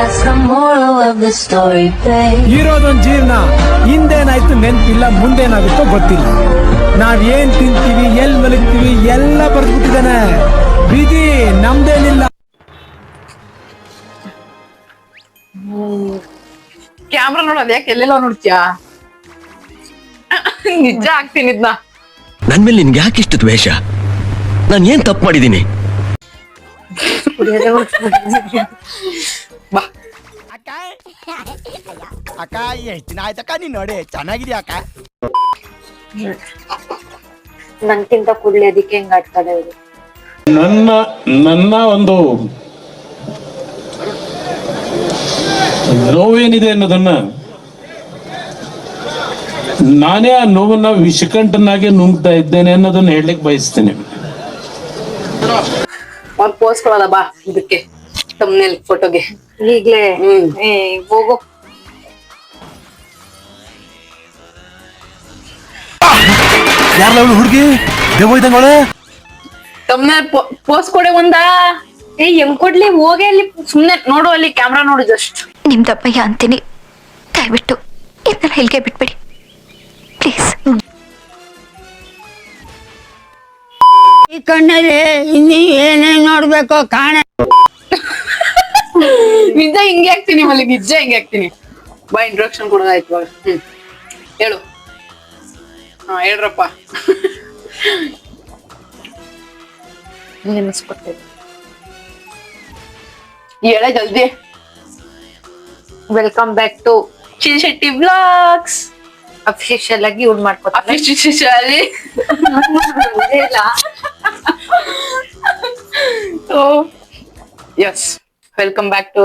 That's the moral of the story, babe. ಇರೋದೊಂದು ಜೀವನ, ಹಿಂದೇನಾಯ್ತು ನೆನ್ಪಿಲ್ಲ, ಮುಂದೇನಾಗುತ್ತೋ ಗೊತ್ತಿಲ್ಲ. ನಾವ್ ಏನ್ ತಿಂತೀವಿ, ಎಲ್ ಮಲಗ್ತೀವಿ ಎಲ್ಲ ಬರ್ದ್ಬಿಟ್ಟಿದ್ದಾನೆ. ವಿಧಿ ನಮ್ದೇನಿಲ್ಲ. ಕ್ಯಾಮ್ರಾ ನೋಡೋದ್ ಯಾಕೆ ಎಲ್ಲೆಲ್ಲ ನೋಡ್ತೀಯಾ? ನಿಜ ಆಗ್ತೀನಿ ಇದ್ನ. ನನ್ ಮೇಲೆ ನಿನ್ಗೆ ಯಾಕೆ ಇಷ್ಟ ದ್ವೇಷ? ನಾನು ಏನ್ ತಪ್ಪು ಮಾಡಿದೀನಿ? ಬಾ ಅಕ್ಕ ಎಷ್ಟ್ ದಿನ ಆಯ್ತಕ್ಕ ನೀನ್ ನೋಡಿ ಚೆನ್ನಾಗಿದ್ಯಾ ಅಕ್ಕ? ನನ್ಕಿಂತ ಕೂಡ್ಲಿ ಅದಕ್ಕೆ ಹೆಂಗ್ ಆಡ್ತಾರೆ ಅವರು. ನನ್ನ ಒಂದು ನೋವೇನಿದೆ ಅನ್ನೋದನ್ನ ನಾನೇ ಆ ನೋವನ್ನ ವಿಷಕಂಠನಾಗೆ ನುಂಗ್ತಾ ಇದ್ದೇನೆ ಅನ್ನೋದನ್ನ ಹೇಳಲಿಕ್ಕೆ ಬಯಸ್ತೇನೆ. ಒಂದ್ ಪೋಸ್ ಕೊಡೋದ ಬಾ ಇದಕ್ಕೆ, ತಮ್ಮನೇಲಿ ಫೋಟೋಗೆ. ಈಗ್ಲೇ ಹೋಗೋ. ಯಾರಲ್ಲ ಅವಳು ಹುಡುಗಿ ದೇವ ಇದ್ದಂಗವಳೆ? ತಮ್ಮನೇಲಿ ಪೋಸ್ ಕೊಡೆ ಒಂದ. ಹೆಂಗ್ ಕೊಡ್ಲಿ? ಹೋಗಿ ಅಲ್ಲಿ ಸುಮ್ನೆ ನೋಡು, ಅಲ್ಲಿ ಕ್ಯಾಮ್ರಾ ನೋಡು ಜಸ್ಟ್. ನಿಮ್ದಪ್ಪಯ್ಯ ಅಂತೀನಿ, ದಯವಿಟ್ಟು ಇದನ್ನ ಇಲ್ಲಿಗೆ ಬಿಟ್ಬಿಡಿ ಪ್ಲೀಸ್. ಈ ಕಣ್ಣಲ್ಲಿ ಇನ್ನು ಏನೇನ್ ನೋಡ್ಬೇಕೋ ಕಾಣ. ನಿಜ ಹಿಂಗೆ ಆಗ್ತೀನಿ, ಮಲ್ಲಿ ನಿಜ ಹಿಂಗೆ ಆಗ್ತೀನಿ. ಬಾ ಇಂಟ್ರೊಡಕ್ಷನ್ ಕೊಡೋದಾಯ್ತು ಇವಾಗ. ಹೇಳು. ಹಾ ಹೇಳ್ರಪ್ಪ. ನೆನೆಸ್ಕೊಡ್ತೇವೆ. ಹೇಳ ಜಲ್ದಿ. Welcome back to chill Shetty vlogs. Official ಆಗಿ ಯೂಸ್ ಮಾಡ್ಕೊತಾರೆ. Officially yes, welcome back to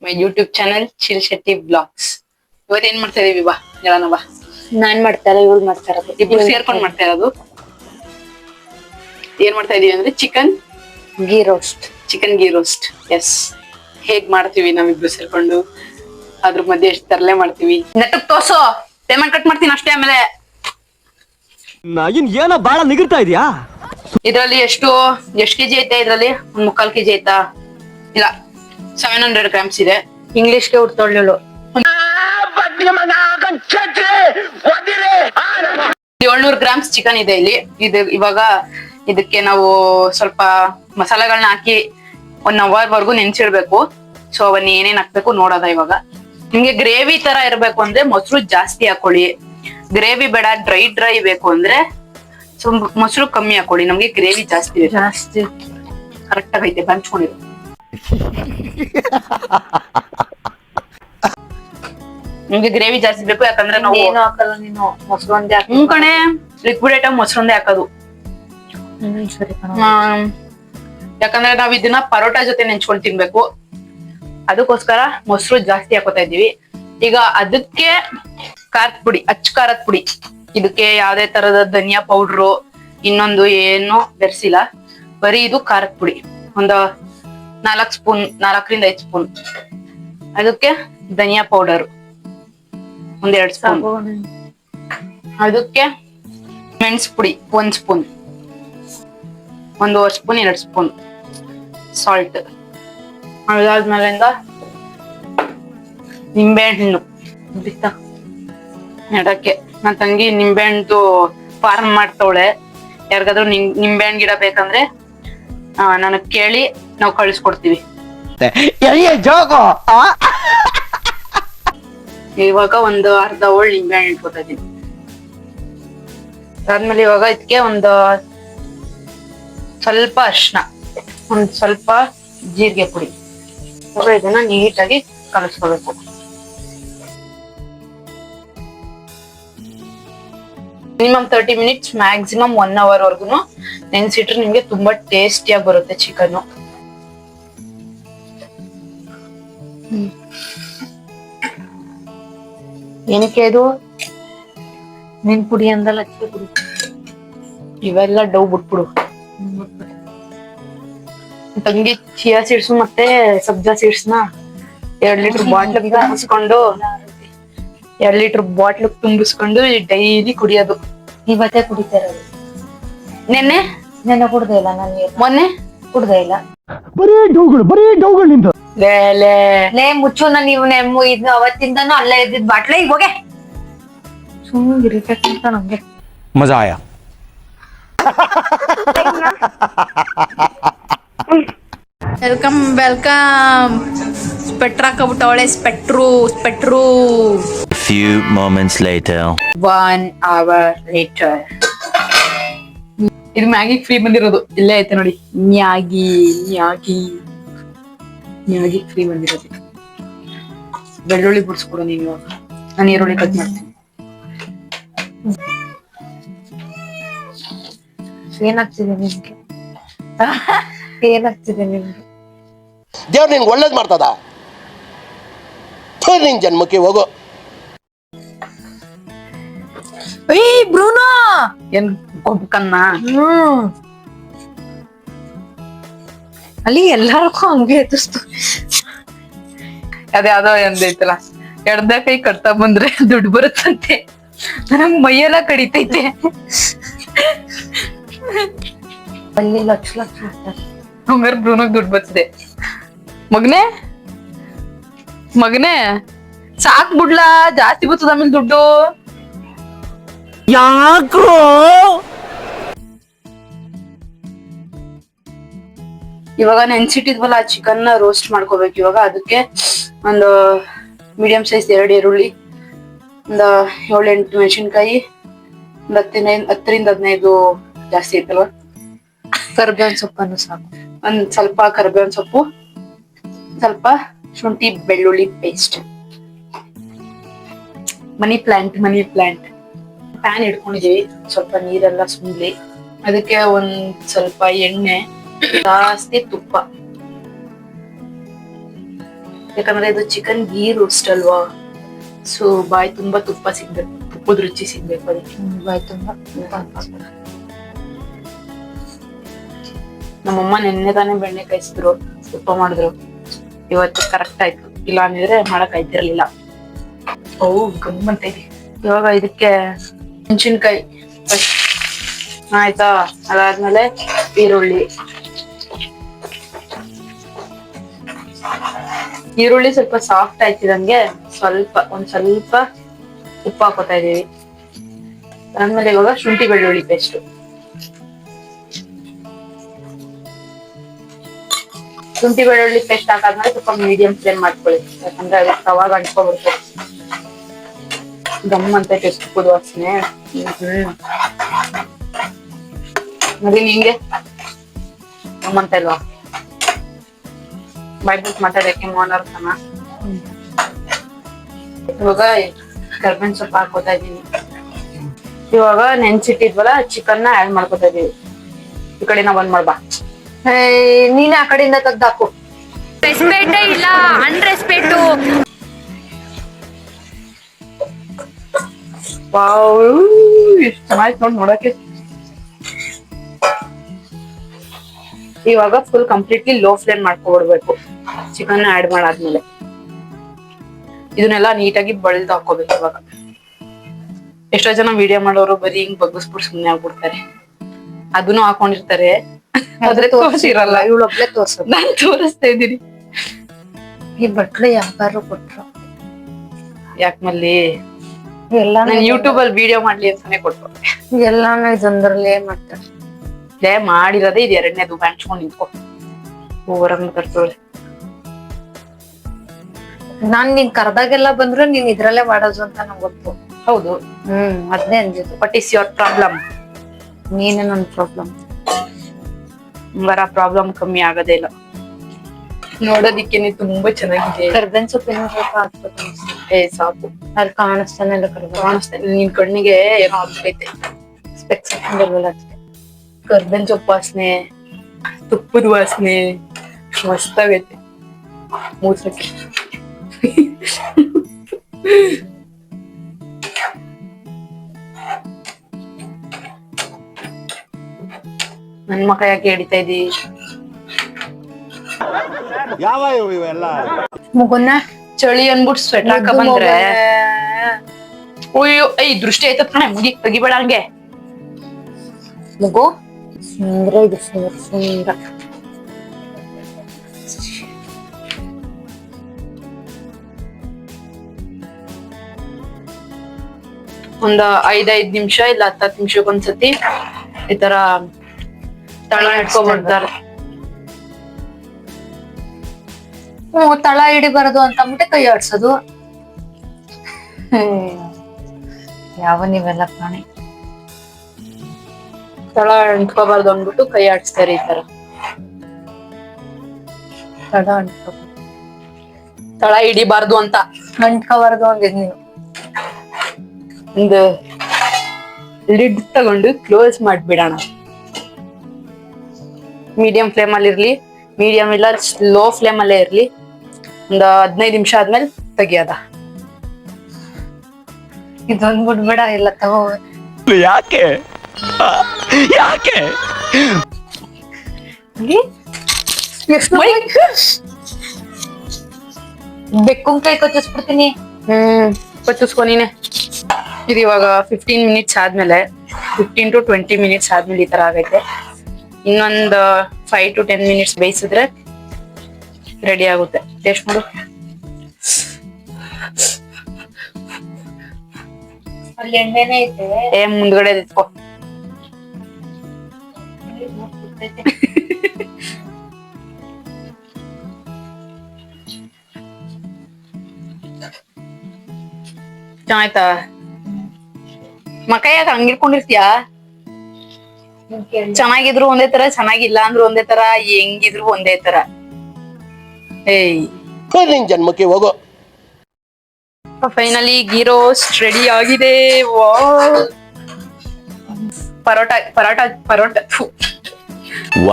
my YouTube channel chill Shetty vlogs. ಇವತ್ತೇನ್ ಮಾಡ್ತಾ ಇದೀವಿ ಬಾ ಹೇಳೋಣ ಬಾ. ನಾನ್ ಮಾಡ್ತಾರ ಇವ್ಳು ಮಾಡ್ತಾರ, ಇಬ್ರು ಸೇರ್ಕೊಂಡ್ ಮಾಡ್ತಾ ಇರೋದು. ಏನ್ ಮಾಡ್ತಾ ಇದೀವಿ ಅಂದ್ರೆ chicken ghee roast. Chicken ghee roast. Yes, ಹೇಗ್ ಮಾಡ್ತೀವಿ ನಾವಿಬ್ರು ಸೇರ್ಕೊಂಡು, ಅದ್ರ ಮಧ್ಯೆ ಎಷ್ಟು ತರಲೆ ಮಾಡ್ತೀವಿ. ನೆಟ್ಟಗ್ ತೋರ್ಸು, ಪೇಮೆಂಟ್ ಕಟ್ ಮಾಡ್ತೀನಿ ಅಷ್ಟೇ. ಆಮೇಲೆ ಏನೋ ಬಾಳ ನಿಗಿರ್ತಾ ಇದೀಯಾ? ಇದ್ರಲ್ಲಿ ಎಷ್ಟು ಕೆಜಿ ಐತೆ? ಇದ್ರಲ್ಲಿ 1/4 kg ಐತಾ? ಇಲ್ಲ, 700 grams ಇದೆ. ಇಂಗ್ಲಿಷ್ಗೆ ಹುಡ್ತೊಳ್ಳು. 700 grams ಚಿಕನ್ ಇದೆ ಇಲ್ಲಿ. ಇದು ಇವಾಗ ಇದಕ್ಕೆ ನಾವು ಸ್ವಲ್ಪ ಮಸಾಲೆಗಳನ್ನ ಹಾಕಿ 1 hour ವರ್ಗು ನೆನ್ಸಿಡ್ಬೇಕು. ಸೊ ಅವನ್ನ ಏನೇನ್ ಹಾಕ್ಬೇಕು ನೋಡೋದ ಇವಾಗ. ನಿಮ್ಗೆ ಗ್ರೇವಿ ತರ ಇರ್ಬೇಕು ಅಂದ್ರೆ ಮೊಸರು ಜಾಸ್ತಿ ಹಾಕೊಳ್ಳಿ. ಗ್ರೇವಿ ಬೇಡ, ಡ್ರೈ ಬೇಕು ಅಂದ್ರೆ ಮೊಸರು ಕಮ್ಮಿ ಹಾಕೊಳ್ಳಿ. ನಮ್ಗೆ ಗ್ರೇವಿ ಜಾಸ್ತಿ ಬೇಕು. ಜಾಸ್ತಿ ಕರೆಕ್ಟ್ ಆಗೈತೆ, ಬಂಚ್ಕೊಂಡಿರು. ನಿಮ್ಗೆ ಗ್ರೇವಿ ಜಾಸ್ತಿ ಬೇಕು, ಯಾಕಂದ್ರೆ ನಾವು ಏನು ಹಾಕಲ್ಲ ನೀನು, ಮೊಸರು ಒಂದೇ ಹಾಕಿ. ಕಣೆ, ಲಿಕ್ವಿಡ್ ಐಟಮ್ ಮೊಸರೊಂದೇ ಹಾಕೋದು. ಸರಿ ಕಣ. ಯಾಕಂದ್ರೆ ನಾವ್ ಇದನ್ನ ಪರೋಟ ಜೊತೆ ನೆಂಚ್ಕೊಂಡ್ ತಿನ್ಬೇಕು, ಅದಕ್ಕೋಸ್ಕರ ಮೊಸರು ಜಾಸ್ತಿ ಹಾಕೋತಾ ಇದೀವಿ. ಈಗ ಅದಕ್ಕೆ ಖಾರದ ಪುಡಿ, ಅಚ್ಚ ಖಾರದ ಪುಡಿ. ಇದಕ್ಕೆ ಯಾವ್ದೇ ತರದ ಧನಿಯಾ ಪೌಡ್ರು ಇನ್ನೊಂದು ಏನು ಬೆರೆಸಿಲ್ಲ, ಬರೀ ಇದು ಖಾರದ ಪುಡಿ. ಒಂದು 4 ಸ್ಪೂನ್, 4ರಿಂದ 5 ಸ್ಪೂನ್. ಅದಕ್ಕೆ ಧನಿಯಾ ಪೌಡರ್ 1-2 ಸ್ಪೂನ್. ಅದಕ್ಕೆ ಮೆಣಸು ಪುಡಿ 1 ಸ್ಪೂನ್, 1.5 ಸ್ಪೂನ್, 2 ಸ್ಪೂನ್ ಸಾಲ್ಟ್. ಅದಾದ್ಮೇಲಿಂದ ನಿಂಬೆ ಹಣ್ಣು ಬಿತ್ತ ನೆಡಕ್ಕೆ. ನನ್ ತಂಗಿ ನಿಂಬೆ ಹಣ್ಣು ಫಾರ್ಮ್ ಮಾಡ್ತವಳೆ. ಯಾರಿಗಾದ್ರೂ ನಿಂಬೆ ಹಣ್ಣು ಗಿಡ ಬೇಕಂದ್ರೆ ನನಗ್ ಕೇಳಿ ನಾವು ಕಳಿಸ್ಕೊಡ್ತೀವಿ. ಇವಾಗ ಒಂದು ಅರ್ಧ ಹೋಳ್ ನಿಂಬೆ ಹಣ್ಣು ಇಟ್ಕೊತಾ ಇದೀನಿ. ಅದಾದ್ಮೇಲೆ ಇವಾಗ ಇದಕ್ಕೆ ಒಂದು ಸ್ವಲ್ಪ ಅರ್ಶಿನ, ಒಂದ್ ಸ್ವಲ್ಪ ಜೀರಿಗೆ ಪುಡಿ. ಇದನ್ನ ನೀಟಾಗಿ ಕಲಿಸ್ಕೋಬೇಕು. ಮಿನಿಮಮ್ 30 minutes, ಮ್ಯಾಕ್ಸಿಮಮ್ 1 hour ವರ್ಗುನು ನೆನ್ಸಿಟ್ರೆ ನಿಮ್ಗೆ ತುಂಬಾ ಟೇಸ್ಟಿಯಾಗಿ ಬರುತ್ತೆ ಚಿಕನ್. ಏನಕ್ಕೆ ಇದು? ನಿನ್ ಪುಡಿ ಅಂದಲ್ಲ, ಅಕ್ಕಿ ಪುಡಿ. ಇವೆಲ್ಲ ಡವ್ ಬಿಟ್ಬಿಡು. ತಂಗಿ ಚಿಯಾ ಸೀಡ್ಸ್ ಮತ್ತೆ ಸಬ್ಜಾ ಸೀಡ್ಸ್ ನ 2 ಲೀಟರ್ ಬಾಟ್ಲ್ ತುಂಬಿಸ್ಕೊಂಡು 2 ಲೀಟರ್ ಬಾಟ್ಲ್ ತುಂಬಿಸ್ಕೊಂಡು ಡೈಲಿ ಕುಡಿಯೋದು. ಇವತ್ತೇ ಕುಡಿತಾ ಇರೋದು. ನೆನ್ನೆ ಕುಡ್ದೇ ಇಲ್ಲ ನಾನು. ಮೊನ್ನೆ ಕುಡ್ದೇ ಇಲ್ಲ. ಬರೀ ಡೌಗಳು ನಿಂದು. ಲೇ ಲೇ ಲೇ ಮುಚ್ಚು ನೀವು ಇದು ಅವತ್ತಿಂದನೂ ಅಲ್ಲೇ ಇದ್ದಿದ್ ಬಾಟ್ಲೆ ಈಗ ಹೋಗೆ ಸುಮ್ಮನೆ ಇರಿಟೇಟ್ ನಮ್ಗೆ ಮಜಾ ಆಯಾ ವೆಲ್ಕಮ್ ವೆಲ್ಕಮ್ ಸ್ಪೆಕ್ಟ್ರ್ ಹಾಕಬಿಟ್ಟವಳೆ ಸ್ಪೆಕ್ಟ್ರು Few moments later. 1 hour later. ಇದು ಮ್ಯಾಗಿ ಫ್ರೀ ಬಂದಿರೋದು ಇಲ್ಲೇ ಐತೆ ನೋಡಿ ಮ್ಯಾಗಿ ಫ್ರೀ ಬಂದಿರೋದು. ಬೆಳ್ಳುಳ್ಳಿ ಬಿಡಿಸ್ಕೊಡು ನೀನು ಇವಾಗ. ನಾನು ಈರುಳ್ಳಿ ಕಟ್ ಮಾಡ್ತೀನಿ. ಏನಾಗ್ತಿದೆ ನಿಮ್ಗೆ ಏನಾಗ್ತಿದೆ ನಿಮ್ಗೆ ದೇವ್ರು ನಿನ್ಗೆ ಒಳ್ಳೇದ್ ಮಾಡ್ತದ ನಿನ್ ಜನ್ಮಕ್ಕೆ ಹೋಗೋ. ಏಯ್ ಬ್ರೂನೋ ಏನ್ ಕೊಬ್ಬಕನ್ನ ಅಲ್ಲಿ ಎಲ್ಲಾರಕ್ಕೂ ಹಂಗೆ ಎತ್ತಿಸ್ತು. ಅದ್ಯಾವ್ದೋ ಎಂದೈತಲ್ಲ ಎಡ್ದ ಕೈ ಕಟ್ತಾ ಬಂದ್ರೆ ದುಡ್ಡು ಬರುತ್ತಂತೆ. ನನಗ್ ಮೈಯೆಲ್ಲ ಕಡಿತೈತೆ. ಅಲ್ಲಿ ಲಕ್ಷ ಮಾಡ್ತಾರೆ. ಹಂಗಾರೆ ಬ್ರೂನೋಗ್ ದುಡ್ಡು ಬರ್ತದೆ. ಮಗನೇ ಸಾಕ್ ಬಿಡ್ಲಾ, ಜಾಸ್ತಿ ಬರ್ತದ ಆಮೇಲೆ ದುಡ್ಡು. ಯಾಕ್ರೋ ಇವಾಗ ನೆನ್ಸಿಟ್ಟಿದ್ವಲ್ಲ ಆ ಚಿಕನ್ ರೋಸ್ಟ್ ಮಾಡ್ಕೋಬೇಕು. ಇವಾಗ ಅದಕ್ಕೆ ಒಂದು ಮೀಡಿಯಂ ಸೈಜ್ 2 ಈರುಳ್ಳಿ, ಒಂದು 7-8 ಮೆಣಸಿನ್ಕಾಯಿ, ಒಂದು 10-15 ಜಾಸ್ತಿ ಐತಲ್ವ ಕರ್ಬೇವಿನ ಸೊಪ್ಪನ್ನು ಸಾಕು. ಒಂದ್ ಸ್ವಲ್ಪ ಕರಿಬೇವಿನ ಸೊಪ್ಪು, ಸ್ವಲ್ಪ ಶುಂಠಿ ಬೆಳ್ಳುಳ್ಳಿ ಪೇಸ್ಟ್, ಮನಿ ಪ್ಲಾಂಟ್ ಪ್ಯಾನ್ ಇಟ್ಕೊಂಡಿದೀವಿ. ಸ್ವಲ್ಪ ನೀರೆಲ್ಲ ಸುಮ್ಲಿ, ಅದಕ್ಕೆ ಒಂದ್ ಸ್ವಲ್ಪ ಎಣ್ಣೆ, ಜಾಸ್ತಿ ತುಪ್ಪ, ಯಾಕಂದ್ರೆ ಇದು ಚಿಕನ್ ಗೀ ರೋಸ್ಟ್ ಅಲ್ವಾ, ಸೊ ಬಾಯಿ ತುಂಬಾ ತುಪ್ಪ ಸಿಗ್ಬೇಕು, ತುಪ್ಪದ ರುಚಿ ಸಿಗ್ಬೇಕು ಅದಕ್ಕೆ. ಬಾಯ್ ತುಂಬಾ ನಮ್ಮಮ್ಮ ನೆನ್ನೆ ತಾನೇ ಬೆಣ್ಣೆ ಕಾಯಿಸಿದ್ರು, ತುಪ್ಪ ಮಾಡಿದ್ರು. ಇವತ್ತು ಕರೆಕ್ಟ್ ಆಯ್ತು, ಇಲ್ಲ ಅಂದಿದ್ರೆ ಮಾಡಕ್ ಆಯ್ತಿರ್ಲಿಲ್ಲ. ಗಮ್ಮಂತ ಇದೆ. ಇವಾಗ ಇದಕ್ಕೆ ಮೆಣಸಿನ್ಕಾಯಿ ಆಯ್ತಾ, ಅದಾದ್ಮೇಲೆ ಈರುಳ್ಳಿ ಸ್ವಲ್ಪ ಸಾಫ್ಟ್ ಆಯ್ತಿದಂಗೆ ಒಂದ್ ಸ್ವಲ್ಪ ಉಪ್ಪು ಹಾಕೋತಾ ಇದೀವಿ. ಅದಾದ್ಮೇಲೆ ಇವಾಗ ಶುಂಠಿ ಬೆಳ್ಳುಳ್ಳಿ ಪೇಸ್ಟ್, ಹಾಕಾದ್ಮೇಲೆ ಸ್ವಲ್ಪ ಮೀಡಿಯಂ ಫ್ಲೇಮ್ ಮಾಡ್ಕೊಳ್ಳಿ, ಯಾಕಂದ್ರೆ ಅದಕ್ಕೆ ಅವಾಗ ಅಂಟ್ಕೊಬಿಡ್ತದೆ. ಗಮ್ ಅಂತ ಟೆಸ್ಟ್ ಕುದು ವಾಸನೆ. ಮತ್ತೆ ನಿಂಗೆ ಗಮ್ ಅಂತ ಇಲ್ವಾ? ಬಾಯ್ಬಿಟ್ಟು ಮಾತಾಡಕ್ಕೆ ಮೋನರ್ತಾನ. ಇವಾಗ ಕರ್ಬೇವಿನ ಸೊಪ್ಪು ಹಾಕೋತಾ ಇದೀನಿ. ಇವಾಗ ನೆನ್ಸಿಟ್ಟಿದ್ವಲ್ಲ ಚಿಕನ್ ನ ಆಡ್ ಮಾಡ್ಕೊತಾ ಇದೀವಿ. ಈ ಕಡೆ ನಾವ್ ಒಂದ್ ಮಾಡ್ಬಾ, ನೀನ್ ಆ ಕಡೆಯಿಂದ ತೆಗ್ದಾಕು. ರೆಸ್ಪೆಕ್ಟೇ ಇಲ್ಲ, ಅನ್ರೆಸ್ಪೆಕ್ಟು. ಎಷ್ಟು ಚೆನ್ನಾಗಿ ನೋಡಕ್ಕೆ. ಇವಾಗ ಫುಲ್ ಕಂಪ್ಲೀಟ್ಲಿ ಲೋ ಫ್ಲೇಮ್ ಮಾಡ್ಕೊಬಿಡ್ಬೇಕು ಚಿಕನ್ ಆಡ್ ಮಾಡಾದ್ಮೇಲೆ. ಇದನ್ನೆಲ್ಲ ನೀಟಾಗಿ ಬಳ್ದು ಹಾಕೋಬೇಕು. ಇವಾಗ ಎಷ್ಟೋ ಜನ ವಿಡಿಯೋ ಮಾಡೋರು ಬರೀ ಹಿಂಗ್ ಬಗ್ಗಿಸ್ಬಿಟ್ಟು ಸುಮ್ನೆ ಆಗ್ಬಿಡ್ತಾರೆ, ಅದನ್ನು ಹಾಕೊಂಡಿರ್ತಾರೆ, ಆದ್ರೆ ತೋರ್ಸಿರಲ್ಲ. ಇವಳೊಬ್ಳೆ ತೋರ್ಸೋದು. ನಾನ್ ತೋರಿಸ್ತಾ ಇದ್ದೀನಿ. ಈ ಬಟ್ಲು ಯಾರು ಕೊಟ್ರು ಯಾಕಮಲ್ಲಿ ಎಲ್ಲ ನಾನು ಯೂಟ್ಯೂಬ್ ಅಲ್ಲಿ ವಿಡಿಯೋ ಮಾಡ್ಲಿ ಅಂತಾನೆ ಕೊಟ್ರು. ಎಲ್ಲಾನು ಇದೊಂದ್ರಲ್ಲೇ ಮಾಡ್ತಾರೆ. ಮಾಡಿರೋದೇ ಇದು 2ನೇದು. ಹಂಚ್ಕೊಂಡ್ ನಿಂತ್ಕೊ, ಓವರಂಗ್ ತರ್ತೋಳೆ. ನಾನ್ ನೀನ್ ಕರ್ದಾಗೆಲ್ಲ ಬಂದ್ರು ನೀನ್ ಇದ್ರಲ್ಲೇ ಮಾಡೋದು ಅಂತ ನಂಗೆ ಗೊತ್ತು. ಹೌದು, ಅದ್ನೇ ಅಂದಿದ್ದು. What is your problem? ನೀನೇ ನನ್ ಪ್ರಾಬ್ಲಮ್. ಪ್ರಾಬ್ಲಮ್ ಕಮ್ಮಿ ಆಗೋದೇ ಇಲ್ಲ. ನೋಡೋದಿಕ್ಕೇನೆ ತುಂಬಾ ಚೆನ್ನಾಗಿದೆ. ಕರ್ಬೇವಿನ ಸೊಪ್ಪು ಏನೋ ಸ್ವಲ್ಪ ಹಾಕ್ಬೇಕು ಅನ್ಸುತ್ತೆ. ಸಾಕು, ಅಲ್ಲಿ ಕಾಣಿಸ್ತಾನೆ ಇಲ್ಲ ಕರ್ಬೇವಿನ. ಕಾಣಿಸ್ತಾ ನಿನ್ ಕಣ್ಣಿಗೆ ಏನೋ ಆಗ್ತೈತೆ. ಸ್ಪೆಕ್ಸ್ ಹಾಕೊಂಡಿಲ್ವಲ್ಲ ಅದಕ್ಕೆ. ಕರ್ಬೇವಿನ ಸೊಪ್ಪು ವಾಸನೆ, ತುಪ್ಪದ ವಾಸನೆ ಮಸ್ತಾಗೈತೆ ಮೂತ್ರಕ್ಕೆ. ನನ್ ಮಕ್ಕ ಯಾಕೆ ಹಿಡಿತಾ ಇದ್ದೀ? ಯಾವ ಇವೆಲ್ಲ ಮುಗುನ್ನ ಚಳಿ ಅನ್ಬಿಟ್ಟು ಸ್ವೆಟರ್ ಹಾಕ ಬಂದ್ರೆ ಅಯ್ಯೋ ದೃಷ್ಟಿ ಆಯ್ತದ ಕಣೆ. ತೆಗಿಬೇಡ ಹಂಗೆ. ಮಗು ಸುಂದ್ರ ಇದು ಸುಂದ್ರ. ಒಂದ್ 5 ನಿಮಿಷ ಇಲ್ಲ 10 ನಿಮಿಷಕ್ಕೊಂದ್ಸತಿ ಈ ತರ ತಳ ಇಟ್ಕೊಬಿಡ್ತಾರೆ. ತಳ ಹಿಡಿಬಾರದು ಅಂತ ಅಂದ್ಬಿಟ್ಟೆ ಕೈ ಆಡ್ಸೋದು. ಯಾವ ನೀವೆಲ್ಲ ಪ್ರಾಣಿ. ತಳ ಅಂಟ್ಕೋಬಾರ್ದು ಅಂದ್ಬಿಟ್ಟು ಕೈ ಆಡಿಸ್ತಾರೆ ಈ ತರ. ತಳ ಅಂಟ್ಕೊ ತಳ ಹಿಡಿಬಾರ್ದು ಅಂತ ಅಂಟ್ಕೋಬಾರದು ಅಂದಿದ್ ನೀವು. ಒಂದು ಲಿಡ್ ತಗೊಂಡು ಕ್ಲೋಸ್ ಮಾಡ್ಬಿಡೋಣ. ಮೀಡಿಯಂ ಫ್ಲೇಮ್ ಅಲ್ಲಿ ಇರ್ಲಿ, ಮೀಡಿಯಂ ಇಲ್ಲ ಲೋ ಫ್ಲೇಮ್ ಅಲ್ಲೇ ಇರ್ಲಿ. ಒಂದು 15 ನಿಮಿಷ ಆದ್ಮೇಲೆ ತೆಗಿಯೋದ. ಇದೊಂದ್ ಬಿಡ್ಬೇಡ, ಎಲ್ಲ ತಗೋ. ಯಾಕೆ ಯಾಕೆ ಬೆಕ್ಕುನ್ ಕೈ ಕೊಚ್ಚಿಸ್ಬಿಡ್ತೀನಿ. ಕೊಚ್ಚಿಸ್ಕೊ ನೀನೆ. ಇದು ಇವಾಗ 15 ಮಿನಿಟ್ಸ್ ಆದ್ಮೇಲೆ 15 to 20 ಮಿನಿಟ್ಸ್ ಆದ್ಮೇಲೆ ಈ ತರ ಆಗೈತೆ. ಇನ್ನೊಂದು 5 to 10 ಮಿನಿಟ್ಸ್ ಬೇಯಿಸಿದ್ರೆ ರೆಡಿ ಆಗುತ್ತೆ. ಟೇಸ್ಟ್ ಮಾಡು. ಅಲ್ಲಿ ಎಣ್ಣೆನೇ ಐತೆ. ಮುಂದ್ಗಡೆ ಇಟ್ಕೋ. ಚೆನ್ನಾಯ್ತಾ? ಮಕ ಯಾಕೆ ಹಂಗಿರ್ಕೊಂಡಿರ್ತೀಯಾ? ಚೆನ್ನಾಗಿದ್ರು ಒಂದೇ ತರ, ಚೆನ್ನಾಗಿಲ್ಲ ಅಂದ್ರು ಒಂದೇ ತರ, ಹೆಂಗಿದ್ರು ಒಂದೇ ತರ. ಏಯ್ ನಿನ್ ಜನ್ಮಕ್ಕೆ ಹೋಗೋ. ಫೈನಲಿ ಗೀ ರೋಸ್ಟ್ ರೆಡಿ ಆಗಿದೆ. Paratha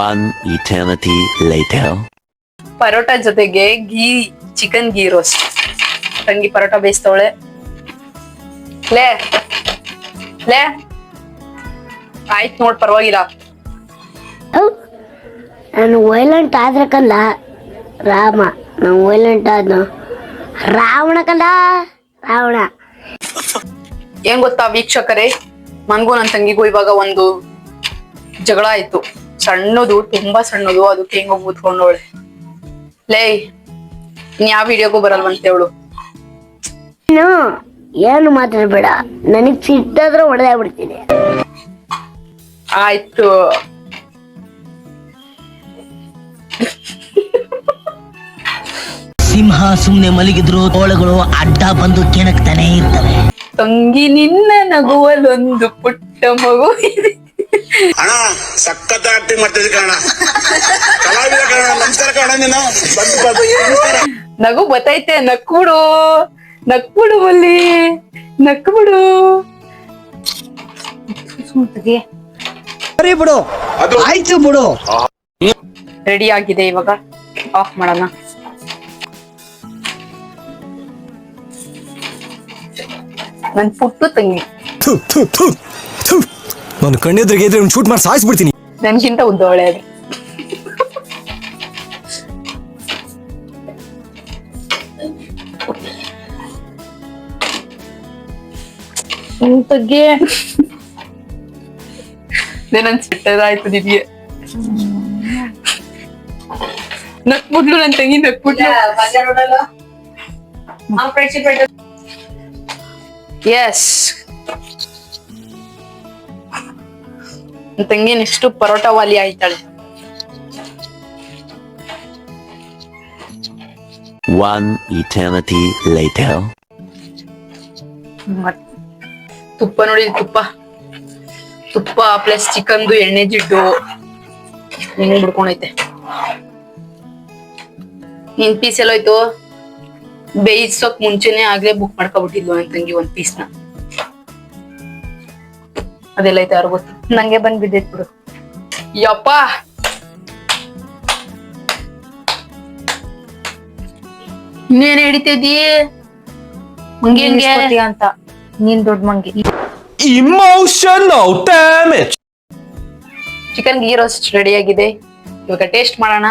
One eternity later. Paratha ಜೊತೆಗೆ ಚಿಕನ್ ಗೀ ರೋಸ್ಟ್. ತಂಗಿ ಪರೋಟ ಬೇಯಿಸ್ತವಳೆ. ಲೇ ಆಯ್ತು ನೋಡ್, ಪರವಾಗಿಲ್ಲ. ನಾನು ವೈಲೆಂಟ್ ಆದ್ರೆ ಕಲ್ಲ ರಾಮ, ನಾನು ವೈಲೆಂಟ್ ಆದ ರಾವಣ ಕಲ್ಲ ರಾವಣ. ಏನ್ ಗೊತ್ತಾ ವೀಕ್ಷಕರೇ, ನನ್ಗೂ ನನ್ ತಂಗಿಗೂ ಇವಾಗ ಒಂದು ಜಗಳ ಆಯ್ತು. ಸಣ್ಣದು, ತುಂಬಾ ಸಣ್ಣದು. ಅದಕ್ಕೆ ಹೆಂಗ ಕೂತ್ಕೊಂಡವಳೆ. ಲೇ ಇನ್ ಯಾವ ವಿಡಿಯೋಗೂ ಬರಲ್ವಂತೆ ಅವಳು. ಏನು ಮಾತಾಡ್ಬೇಡ, ನನಗ್ ಸಿಟ್ಟಾದ್ರೆ ಹೊಡೆದಾಗ್ಬಿಡ್ತೀನಿ. ಆಯ್ತು. ಸಿಂಹ ಸುಮ್ನೆ ಮಲಗಿದ್ರು ತೋಳಗಳು ಅಡ್ಡ ಬಂದು ಕೆಣಕ್ತಾನೆ ಇರ್ತವೆ. ತಂಗಿ ನಿನ್ನ ನಗುವಲ್ಲೊಂದು ಪುಟ್ಟ ಮಗು ಇದೆ. ಅಣ್ಣ ಸಖತ್ ಆಕ್ಟಿಂಗ್ ಮಾಡ್ತಿದ್ದೆ ಕಣ, ಕಲಾವಿದ ಕಣ. ನಮಸ್ಕಾರ ಕಣ. ನೀನು ನಗು ಬತ್ತೈತೆ. ನಕ್ಬಿಡು ಅಲ್ಲಿ, ನಕ್ಬಿಡು. ಸರಿ ಬಿಡು, ಆಯ್ತು ಬಿಡು. ರೆಡಿ ಆಗಿದೆ, ಇವಾಗ ಆಫ್ ಮಾಡೋಣ. ನನ್ ಪುಟ್ಟು ತಂಗಿ. ನಾನು ಕಣ್ಣೆದ್ರಿಗೆ ಇದ್ರೆ ಶೂಟ್ ಮಾಡಿ ಸಾಯಿಸ್ಬಿಡ್ತೀನಿ. ನನ್ಗಿಂತ ಉದ್ದವಳೆ ಅದು. ತಗ್ಗೆ ನನ್ ಸಿಟ್ಟದಾಯ್ತು ನಿನ್ಗೆ. ನಕ್ಬಿಟ್ಲು ನನ್ ತಂಗಿ, ನಕ್ಬಿಟ್ಲು. ಎಸ್, ನನ್ ತಂಗಿ ನೆಕ್ಸ್ಟ್ ಪರೋಟ ವಾಲಿ ಆಯ್ತಾಳೆ. One eternity later. ತುಪ್ಪ ನೋಡಿ, ತುಪ್ಪ ಪ್ಲಸ್ ಚಿಕನ್ದು ಎಣ್ಣೆ ಜಿಡ್ಡು ಹಿಂಗ್ ಬಿಡ್ಕೊಂಡೈತೆ. ನಿನ್ ಪೀಸ್ ಎಲ್ಲೋಯ್ತು? ಬೇಯಿಸೋಕ್ ಮುಂಚೆನೆ ಆಗ್ಲೇ ಬುಕ್ ಮಾಡ್ಕೊಬಿಟ್ಟಿದ್ಲು ನನ್ ತಂಗಿ ಒಂದ್ ಪೀಸ್ನ. ಅದೆಲ್ಲ ಐತೆ ಯಾರು ಗೊತ್ತು. ನಂಗೆ ಬಂದ್ ಬಿದ್ದೈತ್ ಬಿಡು. ಯಪ್ಪ, ಇನ್ನೇನ್ ಹಿಡಿತಿದ್ದೀ ಮಂಗಿ ಅಂತ? ನೀನ್ ದೊಡ್ಡ ಮಂಗಿ. Emotional damage. Chicken ghee roast ready ಆಗಿದೆ. ಇವಾಗ ಟೇಸ್ಟ್ ಮಾಡೋಣ.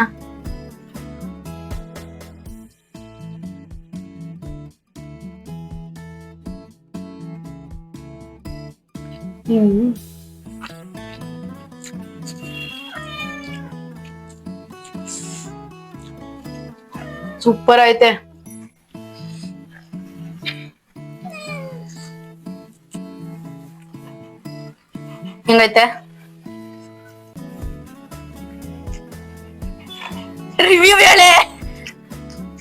ಸೂಪರ್ ಐತೆ. ಹೆಂಗೈತೆ ರಿವ್ಯೂ ಹೇಳೆ.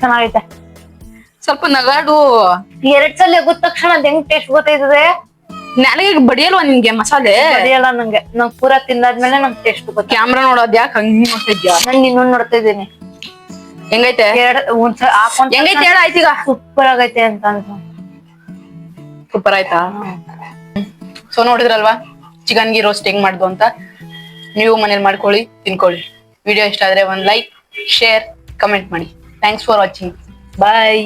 ಚೆನ್ನಾಗೈತೆ. ಸ್ವಲ್ಪ ನಗಾಡು. 2 ಸಲ ಎಗ್ದ ತಕ್ಷಣ ಅದ್ ಹೆಂಗ್ ಟೇಸ್ಟ್ ಗೊತ್ತೈತದೆ. ನಾಳೆಗೆ ಬಡಿಯಲ್ವಾ ನಿನ್ಗೆ ಮಸಾಲೆ? ಬಡಿಯಲ್ಲ ನಂಗೆ. ನಂಗ್ ಪೂರಾ ತಿಂದಾದ್ಮೇಲೆ ನಂಗೆ ಟೇಸ್ಟ್ ಗೊತ್ತ. ಕ್ಯಾಮ್ರಾ ನೋಡೋದ್ ಯಾಕೆ ಹಂಗ್ ನೋಡ್ತಿದ್ಯಾ? ನಾನು ಇನ್ನೊಂದ್ ನೋಡ್ತಾ ಇದ್ದೀನಿ. ಹೆಂಗೈತೆ? ಹೆಂಗೈತೆ ಹೇಳ ಆಯ್ತೀಗ. ಸೂಪರ್ ಆಗೈತೆ ಅಂತ ಅಂತ. ಸೂಪರ್ ಆಯ್ತಾ? ಸೊ ನೋಡಿದ್ರಲ್ವಾ ಚಿಕನ್ ಗೀ ರೋಸ್ಟ್ ಹೆಂಗ್ ಮಾಡ್ದು ಅಂತ. ನೀವು ಮನೇಲಿ ಮಾಡ್ಕೊಳ್ಳಿ, ತಿನ್ಕೊಳ್ಳಿ. ವಿಡಿಯೋ ಇಷ್ಟ ಆದ್ರೆ ಒಂದ್ ಲೈಕ್, ಶೇರ್, ಕಮೆಂಟ್ ಮಾಡಿ. Thanks for watching. ಬಾಯ್.